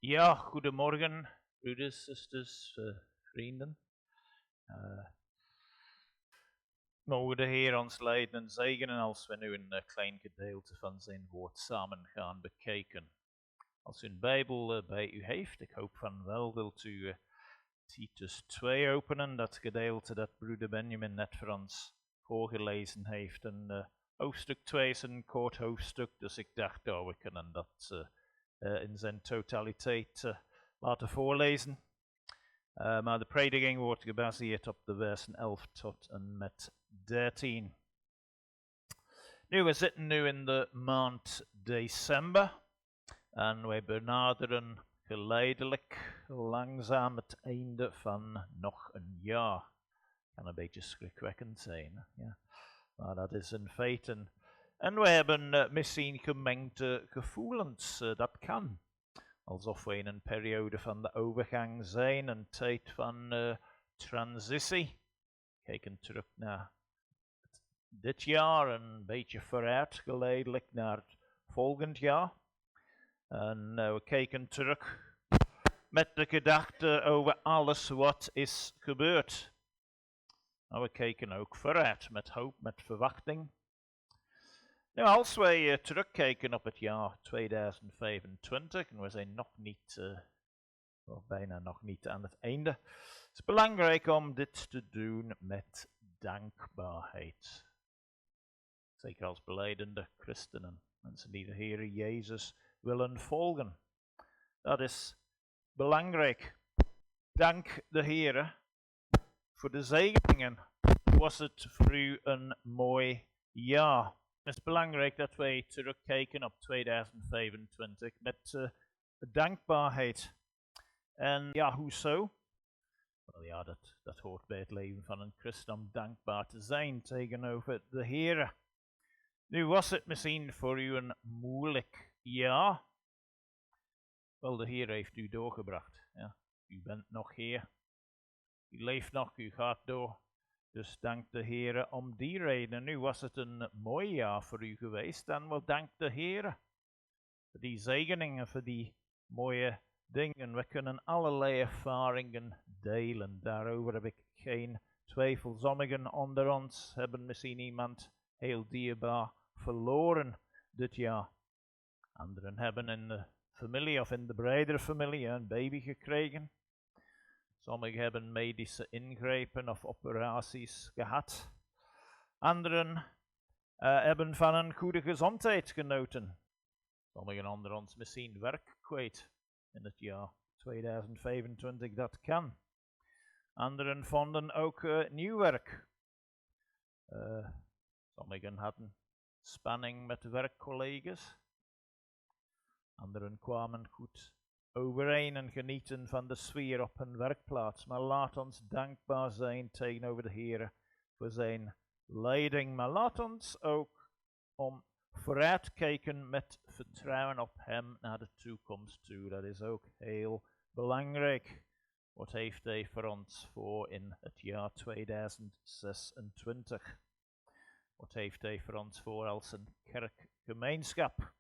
Ja, goedemorgen, broeders, zusters, vrienden. Mogen de Heer ons leiden en zegenen als we nu een klein gedeelte van zijn woord samen gaan bekijken. Als u een Bijbel bij u heeft, ik hoop van wel, wilt u Titus 2 openen, dat gedeelte dat broeder Benjamin net voor ons voorgelezen heeft. En hoofdstuk 2 is een kort hoofdstuk, dus ik dacht, we kunnen dat in zijn totaliteit laten voorlezen. Maar de prediking wordt gebaseerd op de versen 11 tot en met 13. Nu, we zitten nu in de maand december en wij benaderen geleidelijk langzaam het einde van nog een jaar. Kan een beetje schrikwekkend zijn, ja. Maar dat is een feit. En we hebben misschien gemengde gevoelens, dat kan. Alsof we in een periode van de overgang zijn, een tijd van transitie. Kijken terug naar dit jaar, een beetje vooruit geleidelijk naar het volgend jaar. En we kijken terug met de gedachte over alles wat is gebeurd. Maar we kijken ook vooruit met hoop, met verwachting. Nou, als wij terugkijken op het jaar 2025, en we zijn nog niet, bijna nog niet aan het einde, het is belangrijk om dit te doen met dankbaarheid. Zeker als belijdende christenen, mensen die de Heer Jezus willen volgen. Dat is belangrijk. Dank de Heer voor de zegeningen. Was het voor u een mooi jaar? Het is belangrijk dat wij terugkijken op 2025 met dankbaarheid. En ja, hoezo? Wel ja, dat hoort bij het leven van een christen om dankbaar te zijn tegenover de Heer. Nu was het misschien voor u een moeilijk jaar. Wel, de Heer heeft u doorgebracht. Ja. U bent nog hier. U leeft nog, u gaat door. Dus dank de Heer om die reden. Nu was het een mooi jaar voor u geweest. Dan wel dank de Heer voor die zegeningen, voor die mooie dingen. We kunnen allerlei ervaringen delen. Daarover heb ik geen twijfel. Sommigen onder ons hebben misschien iemand heel dierbaar verloren dit jaar. Anderen hebben in de familie of in de bredere familie een baby gekregen. Sommigen hebben medische ingrepen of operaties gehad. Anderen hebben van een goede gezondheid genoten. Sommigen onder ons misschien werk kwijt in het jaar 2025, dat kan. Anderen vonden ook nieuw werk. Sommigen hadden spanning met werkcollega's. Anderen kwamen goed overeen en genieten van de sfeer op hun werkplaats. Maar laat ons dankbaar zijn tegenover de Heer voor zijn leiding. Maar laat ons ook vooruitkijken met vertrouwen op hem naar de toekomst toe. Dat is ook heel belangrijk. Wat heeft hij voor ons voor in het jaar 2026? Wat heeft hij voor ons voor als een kerkgemeenschap?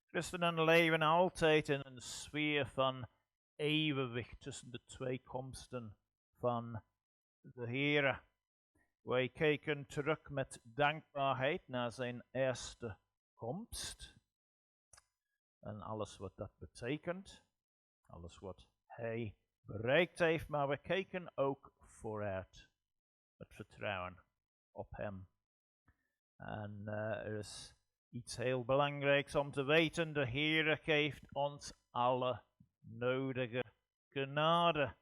Christenen leven altijd in een sfeer van evenwicht tussen de twee komsten van de Heer. Wij kijken terug met dankbaarheid naar zijn eerste komst. En alles wat dat betekent. Alles wat hij bereikt heeft. Maar we kijken ook vooruit. Met vertrouwen op hem. En er is iets heel belangrijks om te weten. De Heer geeft ons alle nodige genade.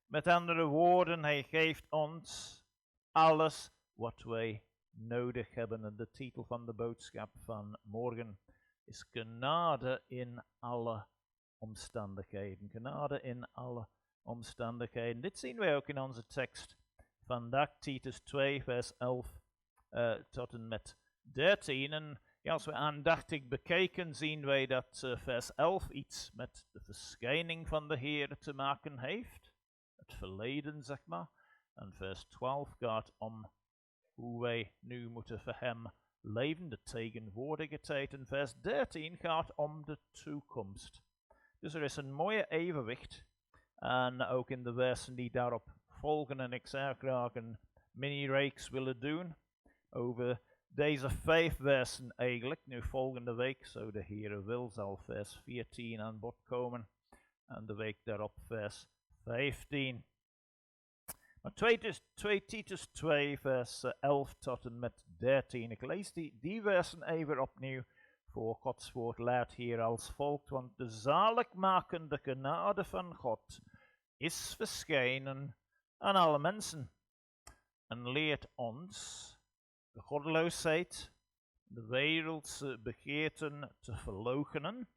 Met andere woorden, hij geeft ons alles wat wij nodig hebben. En de titel van de boodschap van morgen is genade in alle omstandigheden. Genade in alle omstandigheden. Dit zien wij ook in onze tekst vandaag, Titus 2, vers 11 tot en met 13. En ja, als we aandachtig bekijken, zien wij dat vers 11 iets met de verschijning van de Heer te maken heeft. Het verleden, zeg maar. En vers 12 gaat om hoe wij nu moeten voor hem leven, de tegenwoordige tijd. En vers 13 gaat om de toekomst. Dus er is een mooie evenwicht. En ook in de versen die daarop volgen. En ik zou graag een mini-reeks willen doen over deze 5 versen eigenlijk. Nu volgende week, zo de Heere wil, zal vers 14 aan bod komen. En de week daarop vers 15. Maar 2 Titus 2 vers 11 tot en met 13. Ik lees die versen even opnieuw. Voor Gods woord leert hier als volgt. Want de zaligmakende genade van God is verschenen aan alle mensen. En leert ons de goddeloosheid, de wereldse begeerten te verloochenen.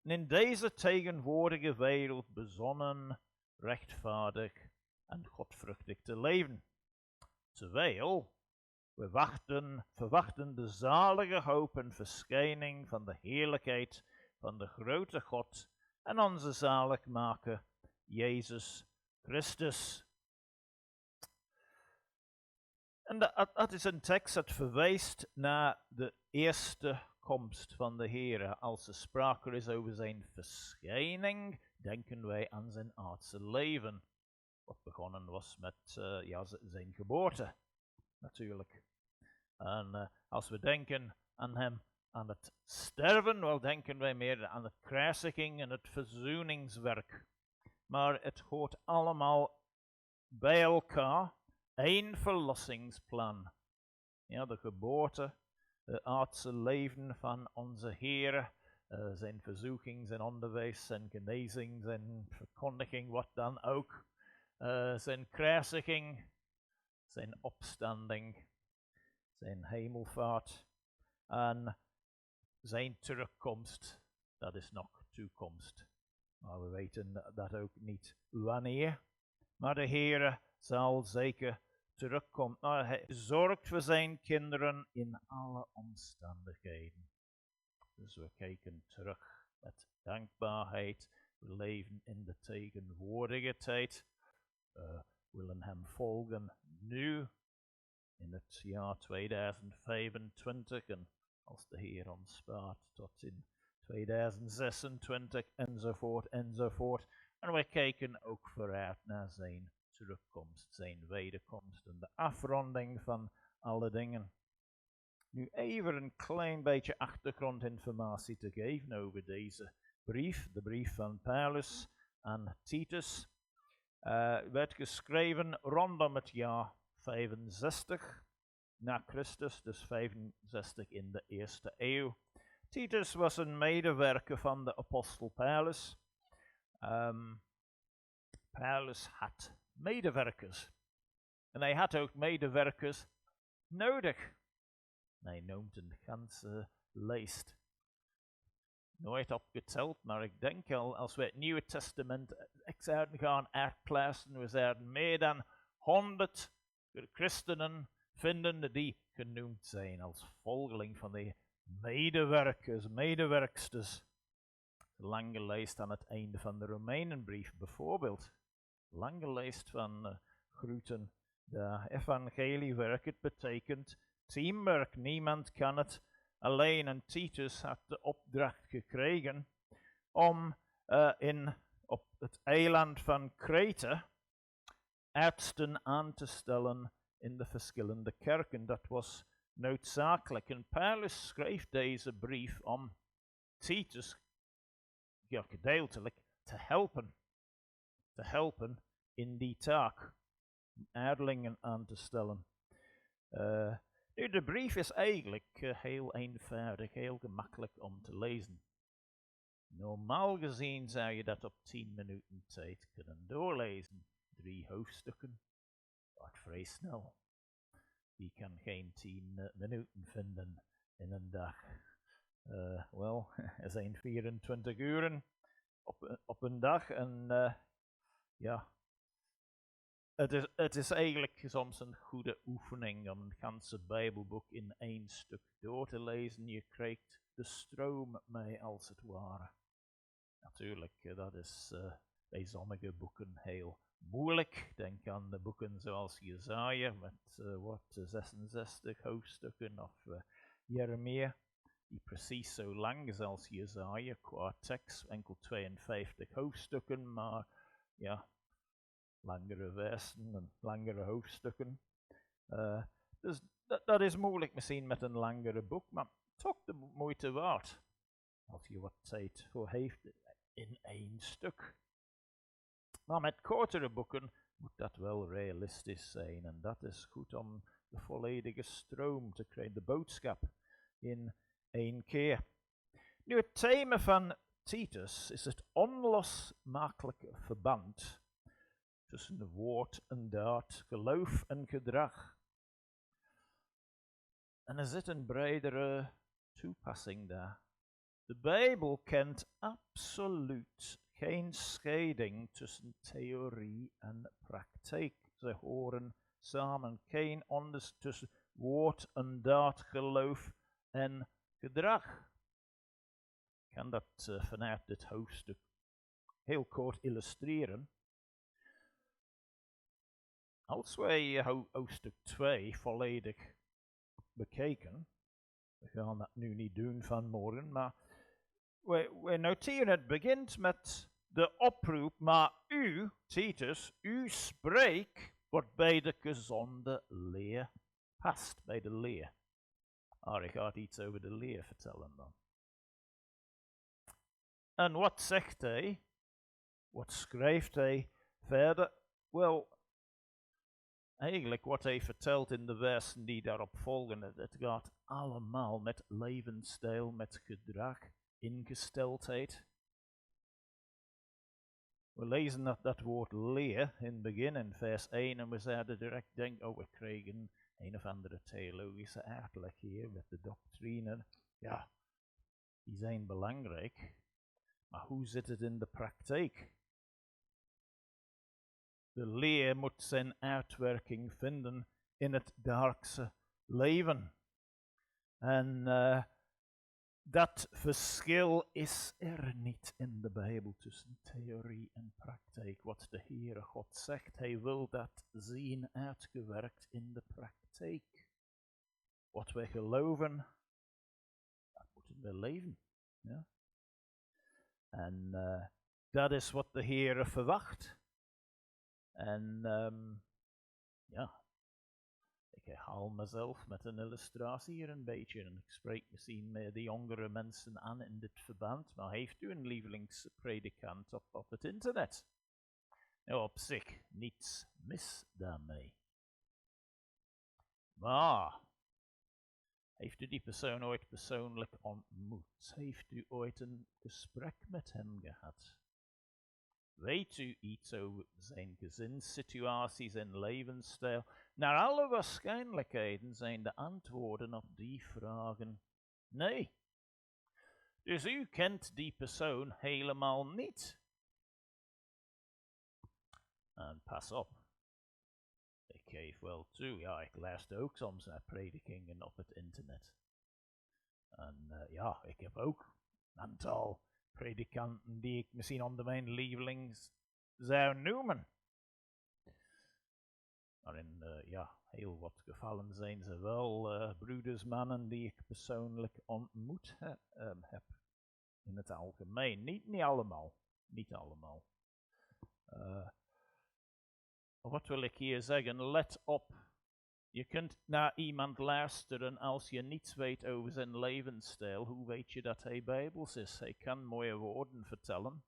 En in deze tegenwoordige wereld bezonnen, rechtvaardig en godvruchtig te leven. Terwijl we verwachten de zalige hoop en verschijning van de heerlijkheid van de grote God en onze zaligmaker, Jezus Christus. En dat is een tekst dat verwijst naar de eerste komst van de Heere. Als er sprake is over zijn verschijning, denken wij aan zijn aardse leven. Wat begonnen was met zijn geboorte, natuurlijk. En als we denken aan hem aan het sterven, wel denken wij meer aan het kruisiging en het verzoeningswerk. Maar het hoort allemaal bij elkaar. Eén verlossingsplan. Ja, de geboorte, het aardse leven van onze Heer, zijn verzoeking, zijn onderwijs, zijn genezing, zijn verkondiging, wat dan ook. Zijn kruisiging, zijn opstanding, zijn hemelvaart en zijn terugkomst. Dat is nog toekomst. Maar we weten dat ook niet wanneer. Maar de Heer zal zeker terugkomen. Maar hij zorgt voor zijn kinderen in alle omstandigheden. Dus we kijken terug met dankbaarheid. We leven in de tegenwoordige tijd. We willen hem volgen nu in het jaar 2025 en als de Heer ons spaart tot in 2026 enzovoort enzovoort. En wij kijken ook vooruit naar zijn terugkomst, zijn wederkomst en de afronding van alle dingen. Nu even een klein beetje achtergrondinformatie te geven over deze brief, de brief van Paulus aan Titus. Werd geschreven rondom het jaar 65 na Christus, dus 65 in de eerste eeuw. Titus was een medewerker van de apostel Paulus. Paulus had medewerkers. En hij had ook medewerkers nodig. Hij noemt een ganse lijst. Nooit opgeteld, maar ik denk al, als we het Nieuwe Testament zouden gaan uitpluizen, we zouden meer dan 100 christenen vinden die genoemd zijn als volgeling van de medewerkers, medewerksters. Een lange lijst aan het einde van de Romeinenbrief bijvoorbeeld. Lange lijst van groeten. De evangeliewerk, het betekent teamwork. Niemand kan het alleen. En Titus had de opdracht gekregen om op het eiland van Krete artsen aan te stellen in de verschillende kerken. Dat was noodzakelijk. En Paulus schreef deze brief om Titus gedeeltelijk te helpen in die taak, om aardelingen aan te stellen. Nu, de brief is eigenlijk heel eenvoudig, heel gemakkelijk om te lezen. Normaal gezien zou je dat op 10 minuten tijd kunnen doorlezen. 3 hoofdstukken, gaat vrij snel. Je kan geen 10 minuten vinden in een dag. Er zijn 24 uren op een dag en het is eigenlijk soms een goede oefening om een ganse Bijbelboek in 1 stuk door te lezen. Je krijgt de stroom mee als het ware. Natuurlijk, dat is bij sommige boeken heel moeilijk. Denk aan de boeken zoals Jesaja met 66 hoofdstukken of Jeremia. die precies zo lang is als Jesaja qua tekst, enkel 52 hoofdstukken, maar ja, langere versen en langere hoofdstukken. Dus dat is moeilijk misschien met een langere boek, maar toch de moeite waard. Als je wat tijd voor heeft in één stuk. Maar met kortere boeken moet dat wel realistisch zijn. En dat is goed om de volledige stroom te krijgen, de boodschap in één keer. Nu, het thema van Titus is het onlosmakelijke verband tussen woord en daad, geloof en gedrag. En er zit een bredere toepassing daar. De Bijbel kent absoluut geen scheiding tussen theorie en praktijk. Ze horen samen, geen onderscheid tussen woord en daad, geloof en gedrag. Ik kan dat vanuit dit hoofdstuk heel kort illustreren. Als wij hoofdstuk 2 volledig bekijken, we gaan dat nu niet doen vanmorgen, maar we noteren het begint met de oproep, maar u, Titus, u spreekt wat bij de gezonde leer past, bij de leer. Ik ga iets over de leer vertellen dan. En wat zegt hij? Wat schrijft hij verder? Wel, eigenlijk wat hij vertelt in de versen die daarop volgen, het gaat allemaal met levensstijl, met gedrag, ingesteldheid. We lezen dat woord leer in het begin in vers 1 en we zouden direct denken, we krijgen een of andere theologische uitleg hier met de doctrine. Ja, die zijn belangrijk, maar hoe zit het in de praktijk? De leer moet zijn uitwerking vinden in het dagelijkse leven. En dat verschil is er niet in de Bijbel tussen theorie en praktijk. Wat de Heere God zegt, hij wil dat zien uitgewerkt in de praktijk. Wat wij geloven, dat moeten we leven. Ja? En dat is wat de Heere verwacht. En ja, ik herhaal mezelf met een illustratie hier een beetje. En ik spreek misschien meer de jongere mensen aan in dit verband. Maar heeft u een lievelingspredikant op het internet? Nou, op zich niets mis daarmee. Maar heeft u die persoon ooit persoonlijk ontmoet? Heeft u ooit een gesprek met hem gehad? Weet u iets over zijn gezinssituatie, zijn levensstijl? Naar alle waarschijnlijkheden zijn de antwoorden op die vragen nee. Dus u kent die persoon helemaal niet. En pas op. Ik geef wel toe, ja, ik luister ook soms naar predikingen op het internet. En ja, ik heb ook een aantal predikanten die ik misschien onder mijn lievelings zou noemen. Maar in ja, heel wat gevallen zijn ze wel broedersmannen die ik persoonlijk ontmoet heb. In het algemeen. Niet allemaal. Niet allemaal. Wat wil ik hier zeggen? Let op. Je kunt naar iemand luisteren als je niets weet over zijn levensstijl. Hoe weet je dat hij bijbels is? Hij kan mooie woorden vertellen.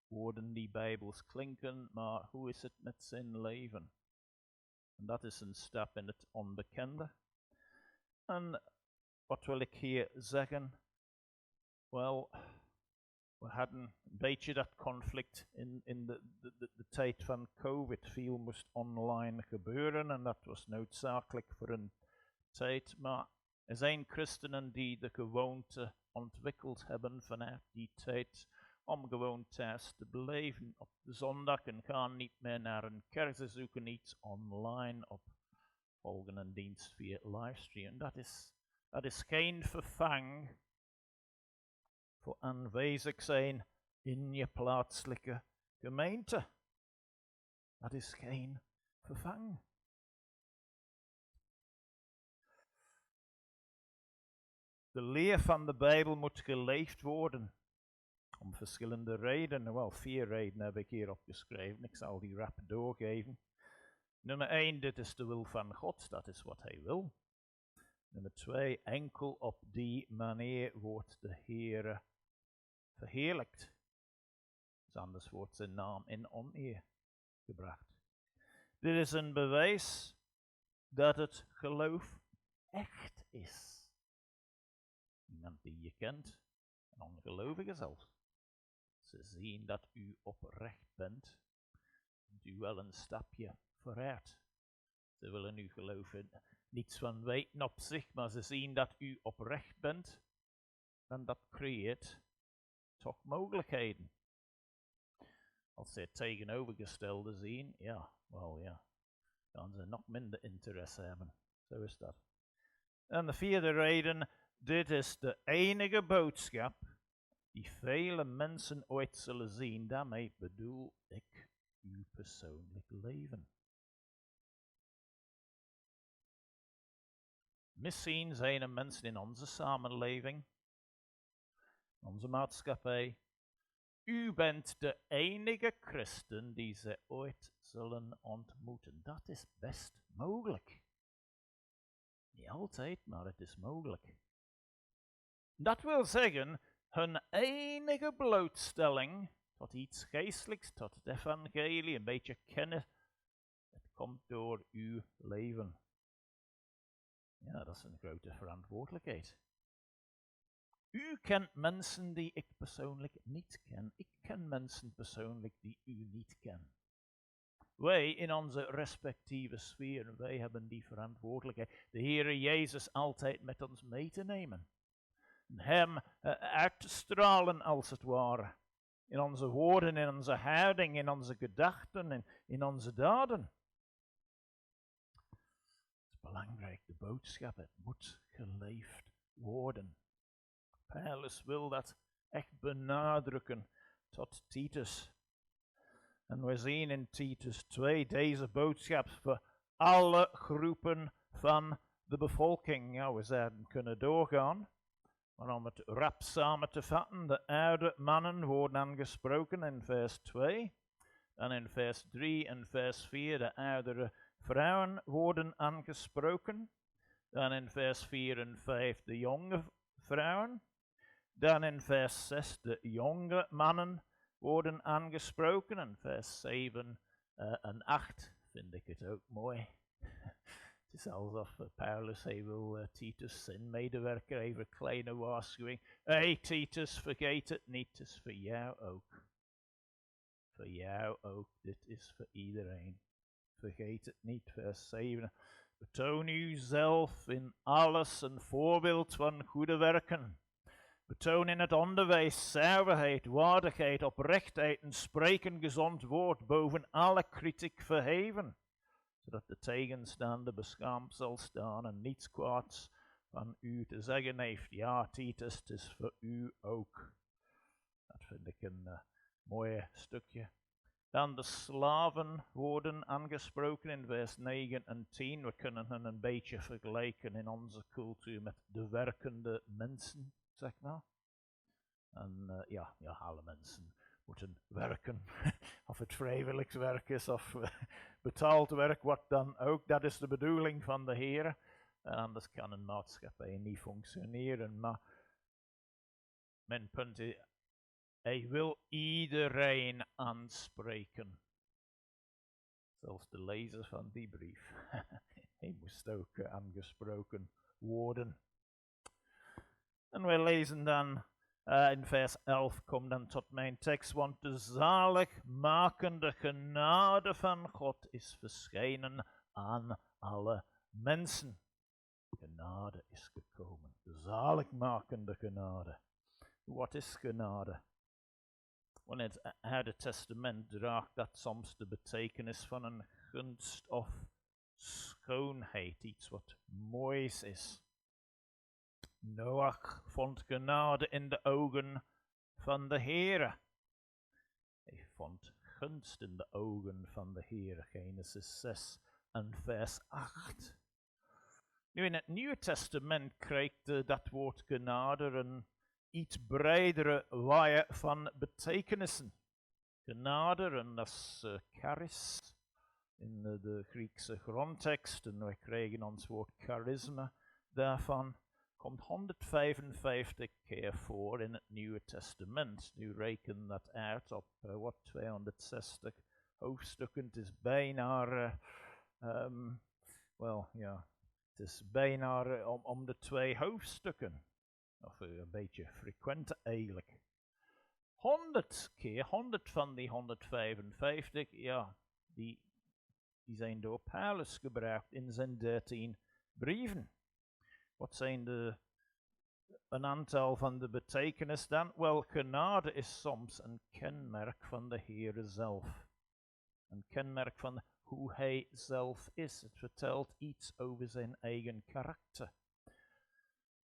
Woorden die bijbels klinken, maar hoe is het met zijn leven? En dat is een stap in het onbekende. En wat wil ik hier zeggen? Wel, we hadden een beetje dat conflict in de tijd van COVID. Veel moest online gebeuren en dat was noodzakelijk voor een tijd. Maar er zijn christenen die de gewoonte ontwikkeld hebben vanuit die tijd om gewoon thuis te beleven op de zondag en gaan niet meer naar een kerk. Ze zoeken iets online op, volgen een dienst via livestream. Dat is geen vervang voor aanwezig zijn in je plaatselijke gemeente. Dat is geen vervang. De leer van de Bijbel moet geleefd worden. Om verschillende redenen. Wel, 4 redenen heb ik hier opgeschreven. Ik zal die rap doorgeven. Nummer 1, dit is de wil van God. Dat is wat hij wil. Nummer 2, enkel op die manier wordt de Heere verheerlijkt. Dus anders wordt zijn naam in oneer gebracht. Dit is een bewijs dat het geloof echt is. Iemand die je kent, een ongelovige zelfs. Ze zien dat u oprecht bent, kunt u wel een stapje vooruit. Ze willen uw geloof niets van weten op zich, maar ze zien dat u oprecht bent. En dat creëert toch mogelijkheden. Als ze het tegenovergestelde zien, dan ze nog minder interesse hebben. Zo is dat. En de 4e reden, dit is de enige boodschap die vele mensen ooit zullen zien. Daarmee bedoel ik uw persoonlijk leven. Misschien zijn er mensen in onze samenleving, onze maatschappij. U bent de enige christen die ze ooit zullen ontmoeten. Dat is best mogelijk. Niet altijd, maar het is mogelijk. Dat wil zeggen, hun enige blootstelling tot iets geestelijks, tot het evangelie, een beetje kennen, het komt door uw leven. Ja, dat is een grote verantwoordelijkheid. U kent mensen die ik persoonlijk niet ken. Ik ken mensen persoonlijk die u niet ken. Wij in onze respectieve sferen, wij hebben die verantwoordelijkheid. De Heere Jezus altijd met ons mee te nemen. Hem uit te stralen als het ware. In onze woorden, in onze houding, in onze gedachten en in onze daden. Het is belangrijk, de boodschap, het moet geleefd worden. Paulus wil dat echt benadrukken tot Titus. En we zien in Titus 2 deze boodschap voor alle groepen van de bevolking. Ja, we zouden kunnen doorgaan. Maar om het rap samen te vatten, de oude mannen worden aangesproken in vers 2. En in vers 3 en vers 4 de oudere vrouwen worden aangesproken. Dan in vers 4 en 5 de jonge vrouwen. Dan in vers 6 de jonge mannen worden aangesproken. En vers 7 en 8 vind ik het ook mooi. Het is alsof Paulus wil Titus, zijn medewerker, even een kleine waarschuwing. Hey Titus, vergeet het niet, het is voor jou ook. Voor jou ook, dit is voor iedereen. Vergeet het niet, vers 7. Betoon uzelf in alles een voorbeeld van goede werken. Betoon in het onderwijs zuiverheid, waardigheid, oprechtheid en spreken gezond woord, boven alle kritiek verheven, zodat de tegenstander beschaamd zal staan en niets kwaads van u te zeggen heeft. Ja, Titus, het is voor u ook. Dat vind ik een mooi stukje. Dan de slaven worden aangesproken in vers 9 en 10. We kunnen hen een beetje vergelijken in onze cultuur met de werkende mensen, zeg maar. En alle mensen moeten werken. Of het vrijwillig werk is of betaald werk, wat dan ook. Dat is de bedoeling van de Heer. En anders kan een maatschappij niet functioneren. Maar mijn punt is, hij wil iedereen aanspreken. Zelfs de lezer van die brief. Hij moest ook aangesproken worden. En wij lezen dan in vers 11, kom dan tot mijn tekst, want de zaligmakende genade van God is verschenen aan alle mensen. Genade is gekomen, de zaligmakende genade. Wat is genade? Want in het Oude Testament draagt dat soms de betekenis van een gunst of schoonheid, iets wat moois is. Noach vond genade in de ogen van de Heere. Hij vond gunst in de ogen van de Heere. Genesis 6 en vers 8. Nu in het Nieuwe Testament krijgt dat woord genade een iets bredere waaier van betekenissen. Genade, en dat is charis in de Griekse grondtekst, en wij krijgen ons woord charisma daarvan. Komt 155 keer voor in het Nieuwe Testament. Nu reken dat uit op 260 hoofdstukken. Het is bijna, het is bijna om de 2 hoofdstukken. Of een beetje frequent eigenlijk. 100 keer, 100 van die 155, ja, die zijn door Paulus gebruikt in zijn 13 brieven. Wat zijn een aantal van de betekenis dan? Wel, genade is soms een kenmerk van de Heere zelf. Een kenmerk van hoe hij zelf is. Het vertelt iets over zijn eigen karakter.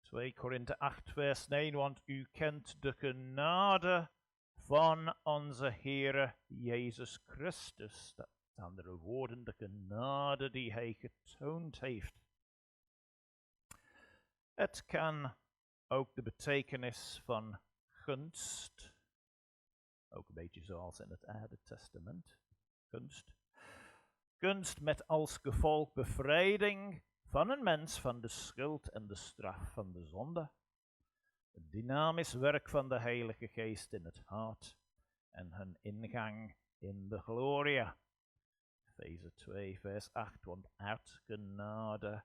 2 Korinthe 8 vers 9, want u kent de genade van onze Heere Jezus Christus. Dat met andere woorden, de genade die hij getoond heeft. Het kan ook de betekenis van gunst, ook een beetje zoals in het Oude Testament, gunst. Gunst met als gevolg bevrijding van een mens van de schuld en de straf van de zonde. Het dynamisch werk van de Heilige Geest in het hart en hun ingang in de gloria. Efeze 2 vers 8, want uit genade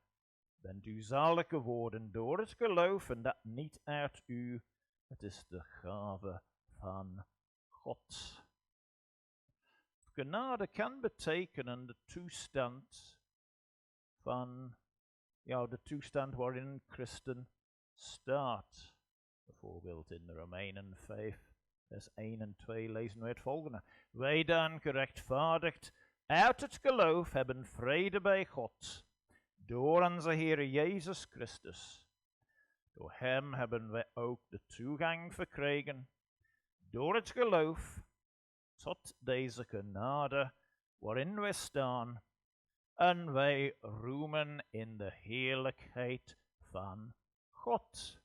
bent u zalig geworden door het geloof en dat niet uit u, het is de gave van God. Genade kan betekenen de toestand van, de toestand waarin een christen staat. Bijvoorbeeld in Romeinen 5 vers 1 en 2 lezen we het volgende. Wij dan gerechtvaardigd uit het geloof hebben vrede bij God door onze Heer Jezus Christus. Door hem hebben wij ook de toegang verkregen door het geloof tot deze genade waarin wij staan en wij roemen in de heerlijkheid van God.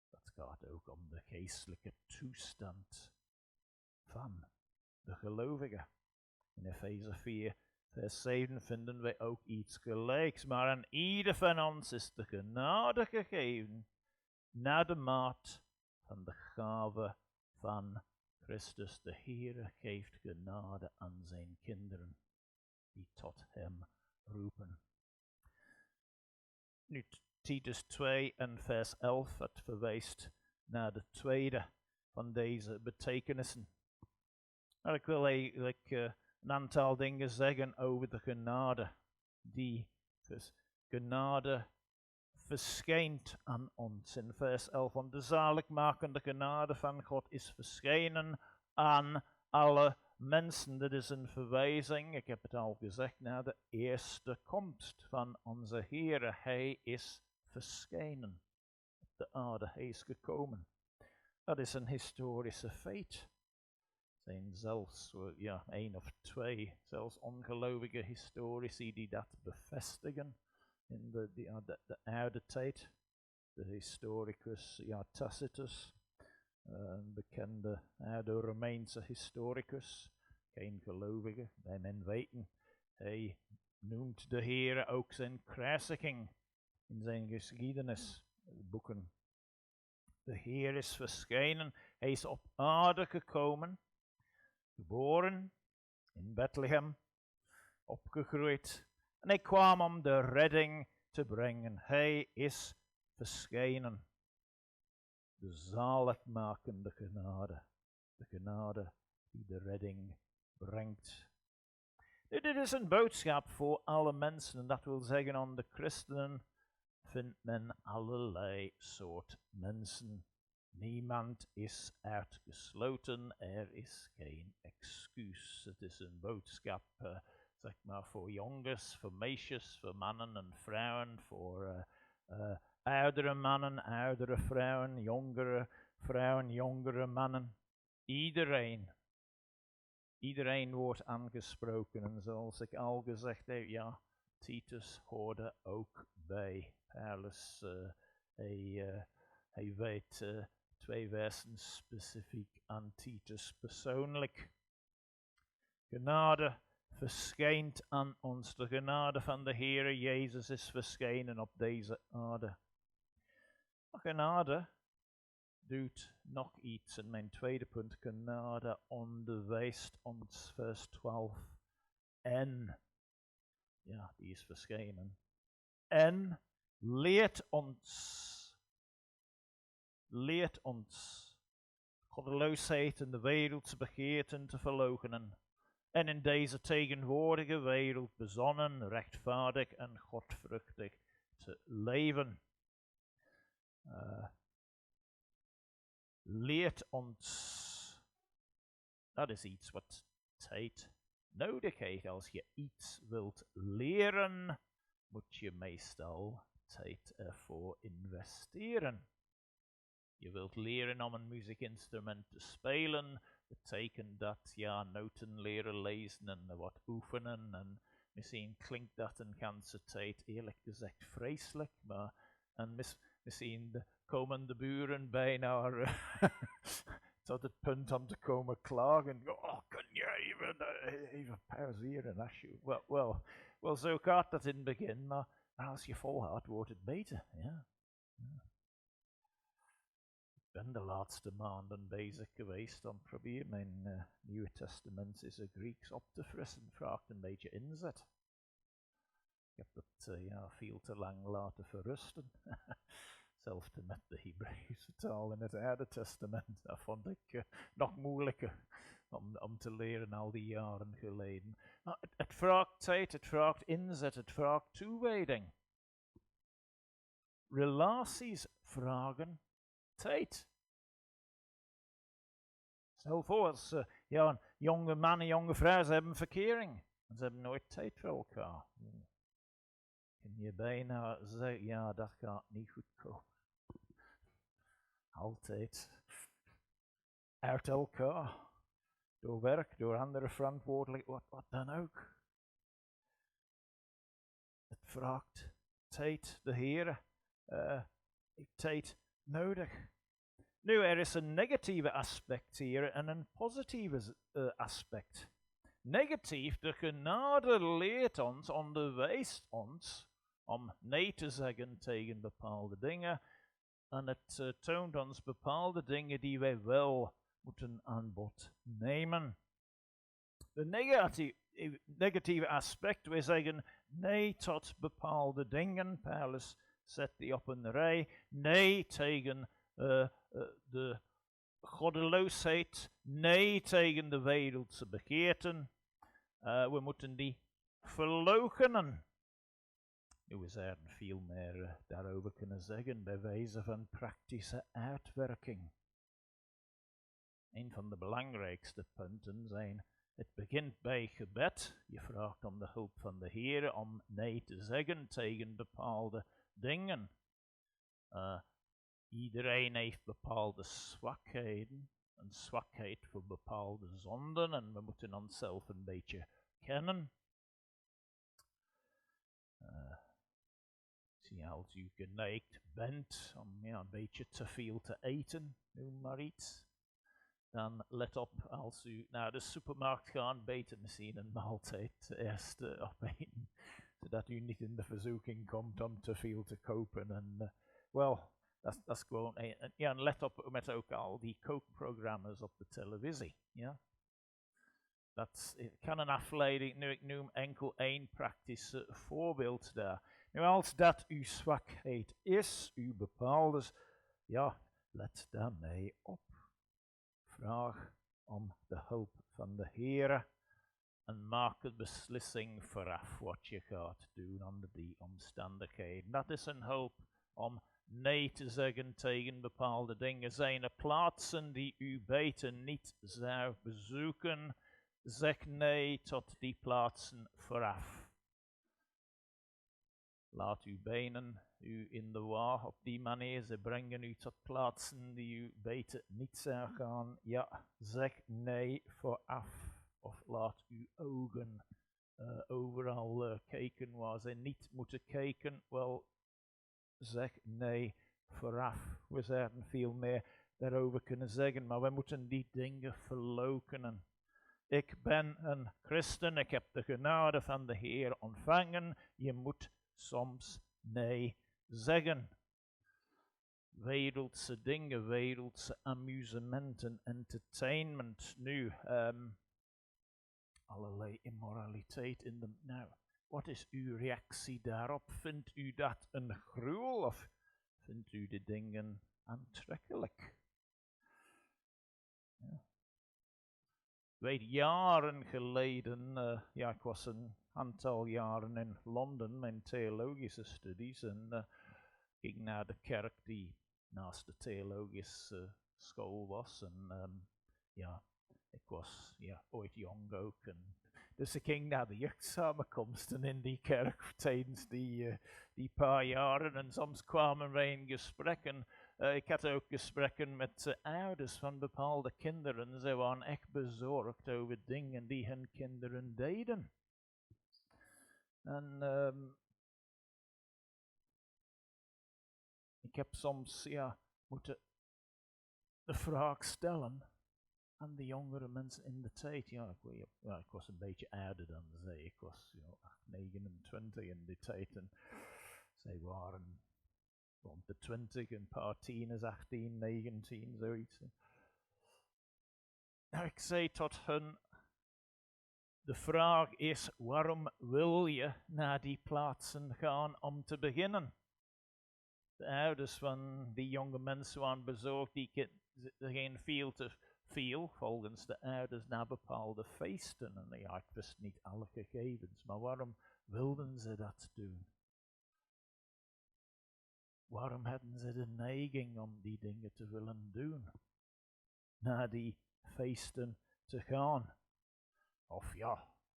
Dat gaat ook om de geestelijke toestand van de gelovigen. In Efeze 4 vers 7 vinden wij ook iets gelijks, maar aan ieder van ons is de genade gegeven naar de maat van de gave van Christus. De Heere geeft genade aan zijn kinderen die tot hem roepen. Nu Titus 2 en vers 11, het verwijst naar de tweede van deze betekenissen. Maar ik wil eigenlijk een aantal dingen zeggen over de genade. Die genade verschijnt aan ons. In vers 11, want de zaligmakende genade van God is verschenen aan alle mensen. Dit is een verwijzing, ik heb het al gezegd, naar de eerste komst van onze Heere. Hij is verschenen op de aarde, hij is gekomen. Dat is een historische feit. Er zijn zelfs 1 of 2, zelfs ongelovige historici die dat bevestigen in de oude tijd. De historicus Tacitus, een bekende oude Romeinse historicus, geen gelovige, bij men weten. Hij noemt de Heere ook zijn kruisiging in zijn geschiedenisboeken. De Heer is verschenen, hij is op aarde gekomen, geboren in Bethlehem, opgegroeid. En hij kwam om de redding te brengen. Hij is verschenen. De zaligmakende genade. De genade die de redding brengt. Dit is een boodschap voor alle mensen. En dat wil zeggen, aan de christenen vindt men allerlei soort mensen. Niemand is uitgesloten, er is geen excuus. Het is een boodschap, voor jongens, voor meisjes, voor mannen en vrouwen, voor oudere mannen, oudere vrouwen, jongere mannen. Iedereen wordt aangesproken. En zoals ik al gezegd heb, Titus hoorde ook bij. Paulus, hij wijdt 2 versen specifiek aan Titus persoonlijk. Genade verschijnt aan ons. De genade van de Heere Jezus is verschenen op deze aarde. Maar genade doet nog iets. En mijn tweede punt, genade onderwijst ons, vers 12. En, ja, die is verschenen. En leert ons goddeloosheid en de wereldse begeerten te verloochenen. En in deze tegenwoordige wereld bezonnen, rechtvaardig en godvruchtig te leven. Leert ons. Dat is iets wat tijd nodig heeft. Als je iets wilt leren, moet je meestal tijd ervoor investeren. Je wilt leren om een muziekinstrument te spelen, betekent dat noten leren lezen en wat oefenen. En misschien klinkt dat een ganse tijd eerlijk gezegd vreselijk, maar misschien komen de buren bijna tot het punt om te komen klagen. Oh, kun je even pauzeren alsjeblieft? Wel, zo gaat dat in het begin, maar als je volhoudt wordt het beter. Ja. Ik ben de laatste maanden bezig geweest om proberen mijn Nieuwe Testamentische Grieks op te frissen. Vraagt een beetje inzet. Ik heb dat veel te lang laten verrusten. Zelfs met de Hebreeuwse taal in het Oude Testament. Dat vond ik nog moeilijker om te leren al die jaren geleden. Nou, het vraagt tijd, het vraagt inzet, het vraagt toewijding. Relaties vragen tijd. Stel voor, als een jonge man en jonge vrouw, ze hebben verkering. En ze hebben nooit tijd voor elkaar. Kun je bijna zeggen, ja, dat gaat niet goed komen. Altijd uit elkaar. Door werk, door andere verantwoordelijkheden, wat dan ook. Het vraagt tijd, de Heere heeft tijd nodig. Nu, er is een negatieve aspect hier en een positieve aspect. Negatief, de genade leert ons, onderwijst ons om nee te zeggen tegen bepaalde dingen. En het toont ons bepaalde dingen die wij wel moeten aan bod nemen. De negatieve aspect, wij zeggen nee tot bepaalde dingen. Paulus zet die op een rij. Nee tegen de goddeloosheid. Nee tegen de wereldse begeerten. We moeten die verloochenen. Nu, we zouden veel meer daarover kunnen zeggen bij wijze van praktische uitwerking. Een van de belangrijkste punten zijn, het begint bij gebed. Je vraagt om de hulp van de Heer om nee te zeggen tegen bepaalde dingen. Iedereen heeft bepaalde zwakheden, een zwakheid voor bepaalde zonden en we moeten onszelf een beetje kennen. Als u geneigd bent om een beetje te veel te eten, noem maar iets, dan let op als u naar de supermarkt gaat, beter misschien een maaltijd eerst opeten, zodat u niet in de verzoeking komt om te veel te kopen. En dat is gewoon, en let op met ook al die kookprogramma's op de televisie. Ja? Dat kan een afleiding, nu ik noem enkel één praktisch voorbeeld daar. Nu, als dat uw zwakheid is, uw bepaalde, let daarmee op. Vraag om de hulp van de Heere en maak de beslissing vooraf wat je gaat doen onder die omstandigheden. Dat is een hulp om nee te zeggen tegen bepaalde dingen. Zijn er plaatsen die u beter niet zou bezoeken? Zeg nee tot die plaatsen vooraf. Laat uw benen u in de war op die manier. Ze brengen u tot plaatsen die u beter niet zou gaan. Ja, zeg nee vooraf. Of laat uw ogen overal kijken waar ze niet moeten kijken. Wel, zeg nee vooraf. We zouden veel meer daarover kunnen zeggen, maar we moeten die dingen verloochenen. Ik ben een christen, ik heb de genade van de Heer ontvangen. Je moet soms nee zeggen. Wereldse dingen, wereldse amusementen, entertainment. Nu, allerlei immoraliteit in de... Nou, wat is uw reactie daarop? Vindt u dat een gruwel of vindt u de dingen aantrekkelijk? Ja. Ik weet, jaren geleden, ik was een aantal jaren in Londen, mijn theologische studies, en ging naar de kerk die naast de theologische school was. En ik was ooit jong ook. Dus ik ging naar de jeugdsamenkomsten in die kerk tijdens die paar jaren. En soms kwamen wij in gesprekken. Ik had ook gesprekken met ouders van bepaalde kinderen. Ze waren echt bezorgd over dingen die hun kinderen deden. En ik heb soms moeten de vraag stellen aan de jongere mensen in de tijd. Ik was een beetje ouder dan zij. Ik was 29 in die tijd. En zij waren rond de 20, een paar tieners, 18, 19, zoiets. Nou, ik zei tot hen, de vraag is, waarom wil je naar die plaatsen gaan om te beginnen? De ouders van die jonge mensen waren bezorgd, die gingen veel te veel, volgens de ouders, naar bepaalde feesten. En ik wist niet alle gegevens, maar waarom wilden ze dat doen? Waarom hadden ze de neiging om die dingen te willen doen? Naar die feesten te gaan. Of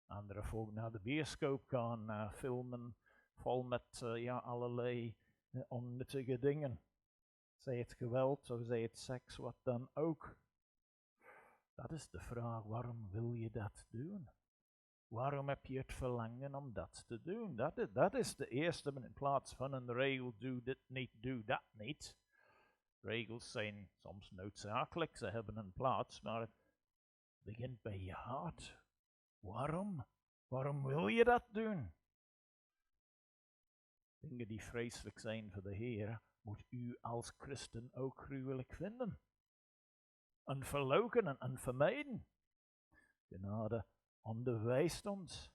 andere volk naar de bioscoop gaan, naar filmen vol met allerlei onnuttige dingen. Zij het geweld of zij het seks, wat dan ook. Dat is de vraag, waarom wil je dat doen? Waarom heb je het verlangen om dat te doen? Dat is de eerste, in plaats van een regel, doe dit niet, doe dat niet. Regels zijn soms noodzakelijk, ze hebben een plaats, maar het begint bij je hart. Waarom? Waarom wil je dat doen? Dingen die vreselijk zijn voor de Heer, moet u als christen ook gruwelijk vinden. En verloochenen en vermijden. Genade onderwijst ons.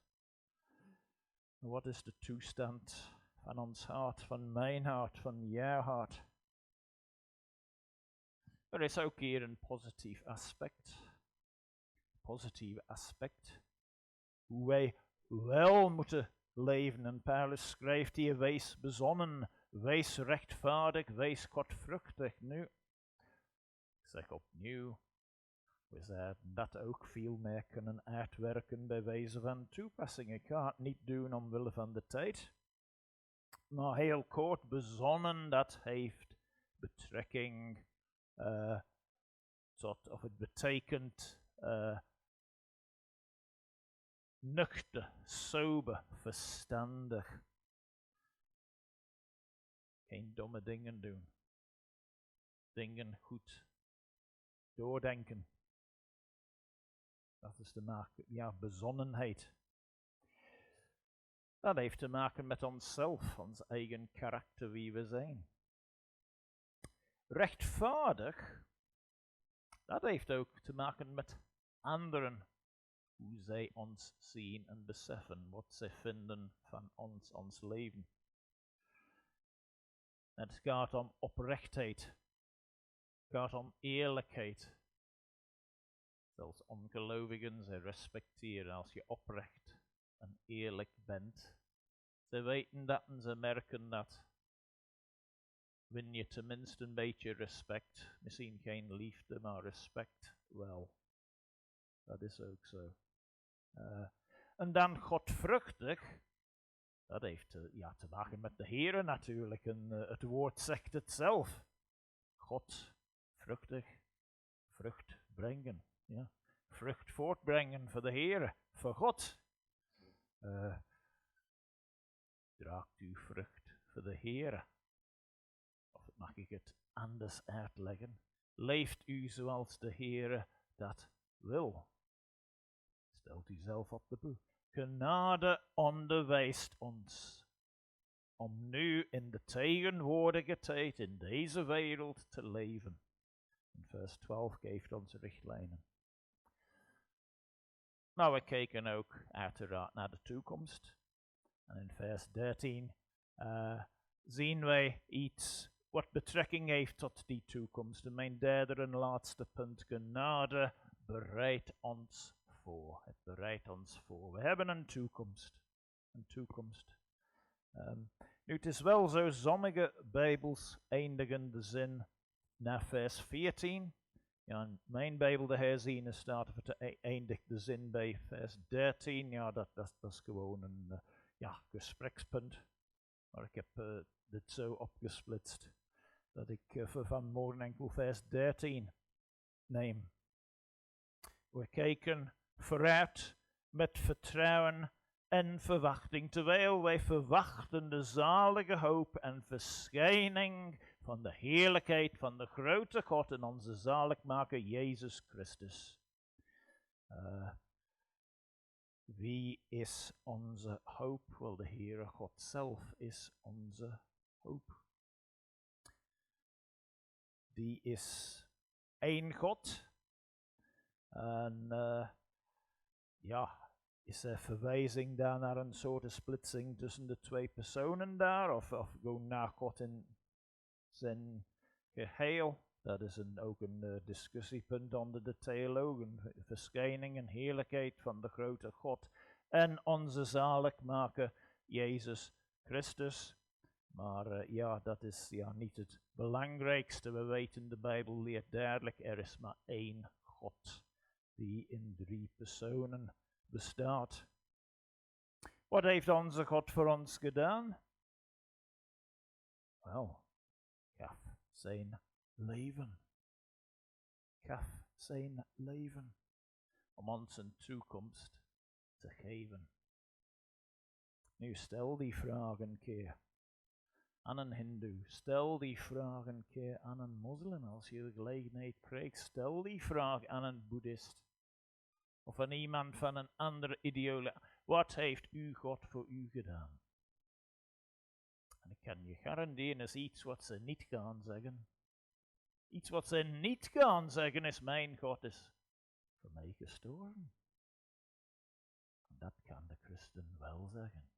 Wat is de toestand van ons hart, van mijn hart, van jouw hart? Er is ook hier een positief aspect. Positieve aspect. Hoe wij wel moeten leven. En Paulus schrijft hier, wees bezonnen, wees rechtvaardig, wees godvruchtig. Nu, ik zeg opnieuw, we zouden dat ook veel meer kunnen uitwerken bij wijze van toepassing. Ik ga het niet doen omwille van de tijd. Maar heel kort, bezonnen, dat heeft betrekking tot, of het betekent nuchter, sober, verstandig. Geen domme dingen doen. Dingen goed doordenken. Dat is te maken, bezonnenheid. Dat heeft te maken met onszelf, ons eigen karakter, wie we zijn. Rechtvaardig, dat heeft ook te maken met anderen. Hoe zij ons zien en beseffen, wat zij vinden van ons leven. Het gaat om oprechtheid. Het gaat om eerlijkheid. Zelfs ongelovigen, zij respecteren als je oprecht en eerlijk bent. Ze weten dat en ze merken dat. Win je tenminste een beetje respect. Misschien geen liefde, maar respect wel. Dat is ook zo. En dan godvruchtig. Dat heeft te maken met de Heere natuurlijk. En het woord zegt het zelf. Godvruchtig. Vrucht brengen. Ja. Vrucht voortbrengen voor de Heere. Voor God. Draagt u vrucht voor de Heere? Of mag ik het anders uitleggen? Leeft u zoals de Heere dat wil? Stelt u zelf op de proef. Genade onderwijst ons om nu in de tegenwoordige tijd in deze wereld te leven. En vers 12 geeft ons richtlijnen. Nou, we kijken ook uiteraard naar de toekomst. En in vers 13 zien wij iets wat betrekking heeft tot die toekomst. En mijn derde en laatste punt, genade bereidt ons voor. Het bereidt ons voor. We hebben een toekomst. Een toekomst. Nu, het is wel zo, sommige Bijbels eindigen de zin na vers 14. Ja, in mijn Bijbel, de herziene, staat er eindigt de zin bij vers 13. Ja, dat is gewoon een gesprekspunt. Maar ik heb dit zo opgesplitst dat ik vanmorgen enkel vers 13 neem. We kijken vooruit met vertrouwen en verwachting, terwijl wij verwachten de zalige hoop en verschijning van de heerlijkheid van de grote God en onze zaligmaker Jezus Christus. Wie is onze hoop? Wel, de Heere God zelf is onze hoop. Die is één God. En is er verwijzing daar naar een soort splitsing tussen de twee personen daar? Of gewoon naar God in zijn geheel? Dat is ook een discussiepunt onder de theologen. Verschijning en heerlijkheid van de grote God en onze zaligmaker Jezus Christus. Maar dat is niet het belangrijkste. We weten, de Bijbel leert duidelijk, er is maar één God die in 3 personen bestaat. Wat heeft onze God voor ons gedaan? Wel, gaf zijn leven. Gaf zijn leven om ons een toekomst te geven. Nu stel die vraag een keer aan een hindoe. Stel die vraag een keer aan een moslim als je de gelegenheid krijgt. Stel die vraag aan een boeddhist. Of aan iemand van een andere ideologie. Wat heeft uw God voor u gedaan? En ik kan je garanderen, is iets wat ze niet gaan zeggen. Iets wat ze niet gaan zeggen is, mijn God is voor mij gestorven. En dat kan de christen wel zeggen.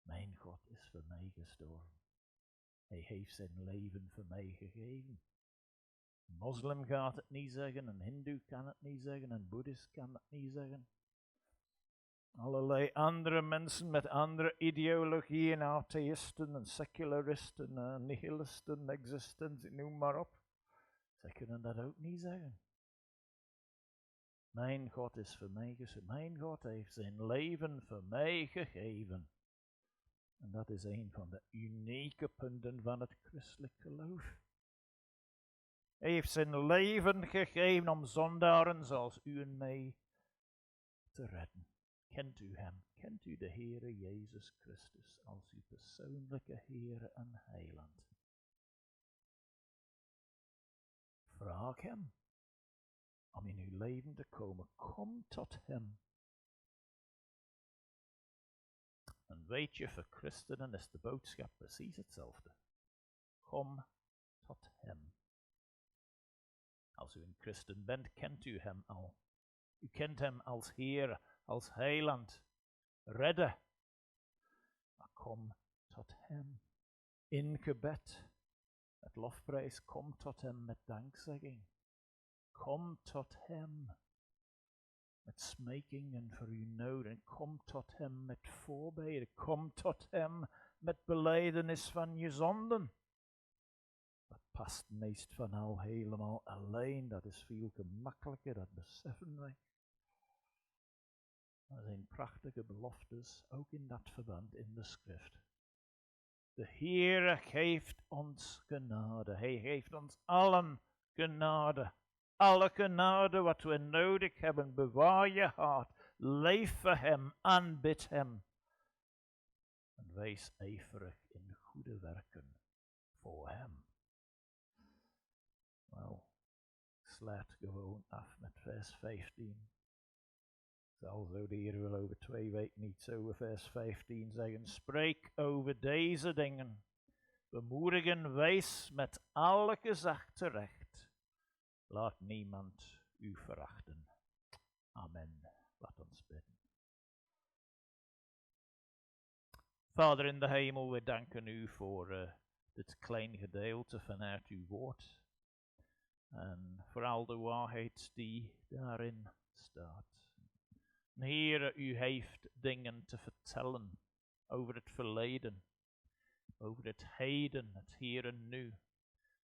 Mijn God is voor mij gestorven. Hij heeft zijn leven voor mij gegeven. Een moslim gaat het niet zeggen, een hindoe kan het niet zeggen, een boeddhist kan het niet zeggen. Allerlei andere mensen met andere ideologieën, atheïsten en secularisten, nihilisten, existentie, noem maar op. Zij kunnen dat ook niet zeggen. Mijn God is voor mij gegeven. Mijn God heeft zijn leven voor mij gegeven. En dat is een van de unieke punten van het christelijk geloof. Hij heeft zijn leven gegeven om zondaren zoals u en mij te redden. Kent u hem? Kent u de Heere Jezus Christus als uw persoonlijke Heere en Heiland? Vraag hem om in uw leven te komen. Kom tot hem. En weet je, voor christenen is de boodschap precies hetzelfde. Kom tot hem. Als u een christen bent, kent u hem al. U kent hem als Heer, als Heiland, redder. Maar kom tot hem in gebed. Met lofprijs, kom tot hem met dankzegging. Kom tot hem met smekingen voor uw noden. Kom tot hem met voorbeden. Kom tot hem met belijdenis van je zonden. Dat past meest van al helemaal alleen. Dat is veel gemakkelijker, dat beseffen wij. Er zijn prachtige beloftes, ook in dat verband in de schrift. De Heere geeft ons genade. Hij geeft ons allen genade. Alle genade wat we nodig hebben. Bewaar je hart. Leef voor hem, aanbid hem. En wees ijverig in goede werken voor hem. Wel, ik sluit gewoon af met vers 15. Zal zo de Heer wil over 2 weken niet over vers 15 zeggen. Spreek over deze dingen. Bemoedigen, wees met alle gezag terecht. Laat niemand u verachten. Amen. Laat ons bidden. Vader in de hemel, we danken u voor dit klein gedeelte vanuit uw woord. En voor al de waarheid die daarin staat. Heere, u heeft dingen te vertellen over het verleden, over het heden, het hier en nu.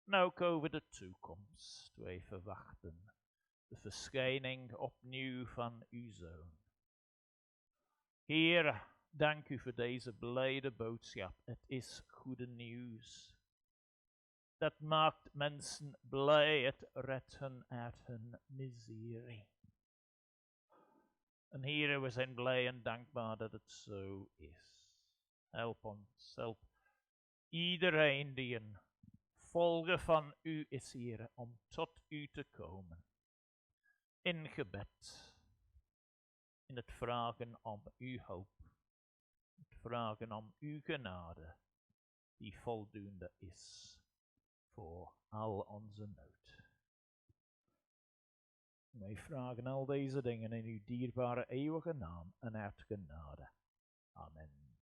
En ook over de toekomst. Wij verwachten de verschijning opnieuw van uw Zoon. Heere, dank u voor deze blijde boodschap. Het is goede nieuws. Dat maakt mensen blij, het redt hen uit hun miserie. En Heere, we zijn blij en dankbaar dat het zo is. Help ons, help iedereen die een volger van u is, Heere, om tot u te komen. In gebed, in het vragen om uw hulp, het vragen om uw genade, die voldoende is voor al onze nood. Wij vragen al deze dingen in uw dierbare eeuwige naam en uit genade. Amen.